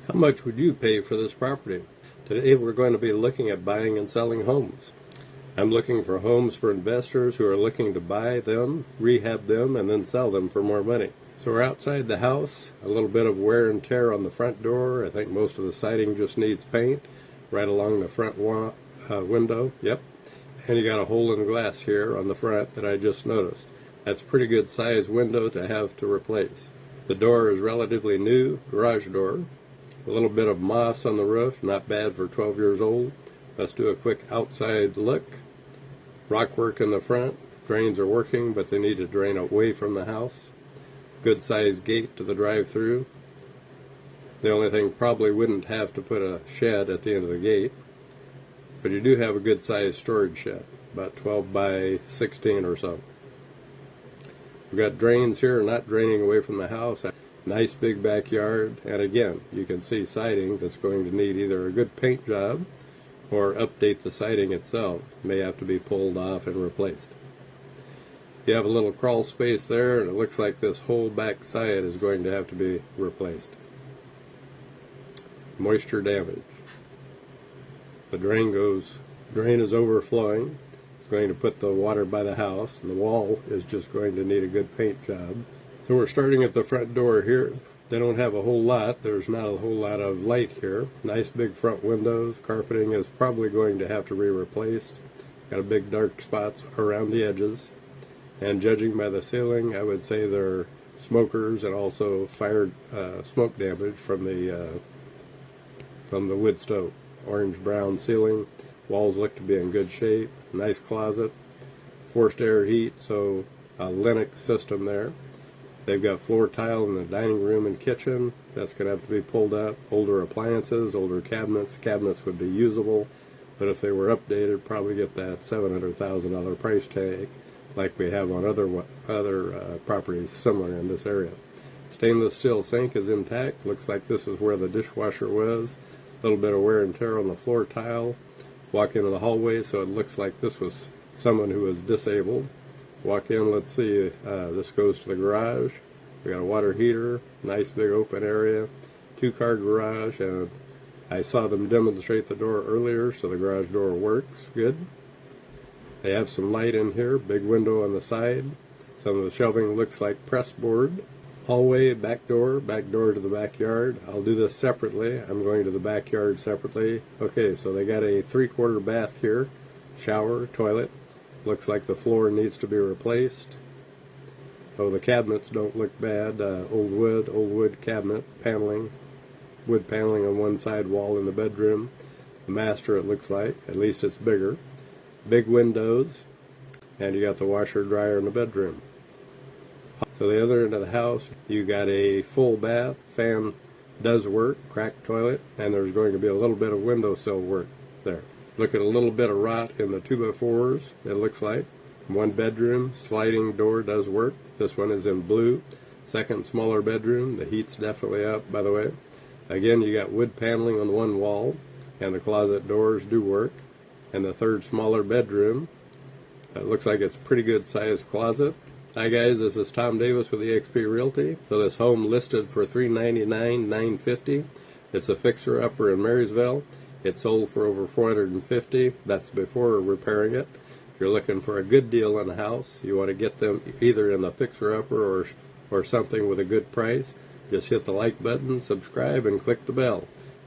How much would you pay for this property? Today we're going to be looking at buying and selling homes. I'm looking for homes for investors who are looking to buy them, rehab them, and then sell them for more money. So we're outside the house, a little bit of wear and tear on the front door. I think most of the siding just needs paint right along the front window. Yep. And you got a hole in the glass here on the front that I just noticed. That's a pretty good size window to have to replace. The door is relatively new, garage door. A little bit of moss on the roof, not bad for 12 years old. Let's do a quick outside look. Rock work in the front. Drains are working, but they need to drain away from the house. Good sized gate to the drive-through. The only thing, probably wouldn't have to put a shed at the end of the gate, but you do have a good sized storage shed, about 12 by 16 or so. We've got drains here, not draining away from the house. Nice big backyard, and again, you can see siding that's going to need either a good paint job or update the siding itself. May have to be pulled off and replaced. You have a little crawl space there, and it looks like this whole back side is going to have to be replaced. Moisture damage. The drain is overflowing. It's going to put the water by the house, and the wall is just going to need a good paint job. So we're starting at the front door here. They don't have a whole lot. There's not a whole lot of light here. Nice big front windows. Carpeting is probably going to have to be replaced. Got a big dark spots around the edges. And judging by the ceiling, I would say they're smokers and also fire smoke damage from the wood stove. Orange-brown ceiling. Walls look to be in good shape. Nice closet. Forced air heat, so a Lennox system there. They've got floor tile in the dining room and kitchen. That's going to have to be pulled up. Older appliances, older cabinets. Cabinets would be usable, but if they were updated, probably get that $700,000 price tag like we have on other properties similar in this area. Stainless steel sink is intact. Looks like this is where the dishwasher was. A little bit of wear and tear on the floor tile. Walk into the hallway, so it looks like this was someone who was disabled. Walk in, let's see, this goes to the garage. We got a water heater, nice big open area, 2-car garage, and I saw them demonstrate the door earlier, so the garage door works good. They have some light in here, big window on the side. Some of the shelving looks like press board. Hallway, back door to the backyard. I'll do this separately. I'm going to the backyard separately. Okay, so they got a 3/4 bath here, shower, toilet. Looks like the floor needs to be replaced. Oh, the cabinets don't look bad. Old wood cabinet paneling. Wood paneling on one side wall in the bedroom. The master, it looks like. At least it's bigger. Big windows. And you got the washer dryer in the bedroom. So the other end of the house, you got a full bath. Fan does work. Cracked toilet. And there's going to be a little bit of windowsill work there. Look at a little bit of rot in the 2x4s, it looks like. 1 bedroom, sliding door does work. This one is in blue. Second smaller bedroom, the heat's definitely up, by the way. Again, you got wood paneling on one wall, and the closet doors do work. And the third smaller bedroom, it looks like it's a pretty good sized closet. Hi guys, this is Tom Davis with eXp Realty. So this home listed for $399,950. It's a fixer-upper in Marysville. It sold for over $450. That's before repairing it. If you're looking for a good deal on a house, you want to get them either in the fixer-upper or something with a good price, just hit the like button, subscribe, and click the bell.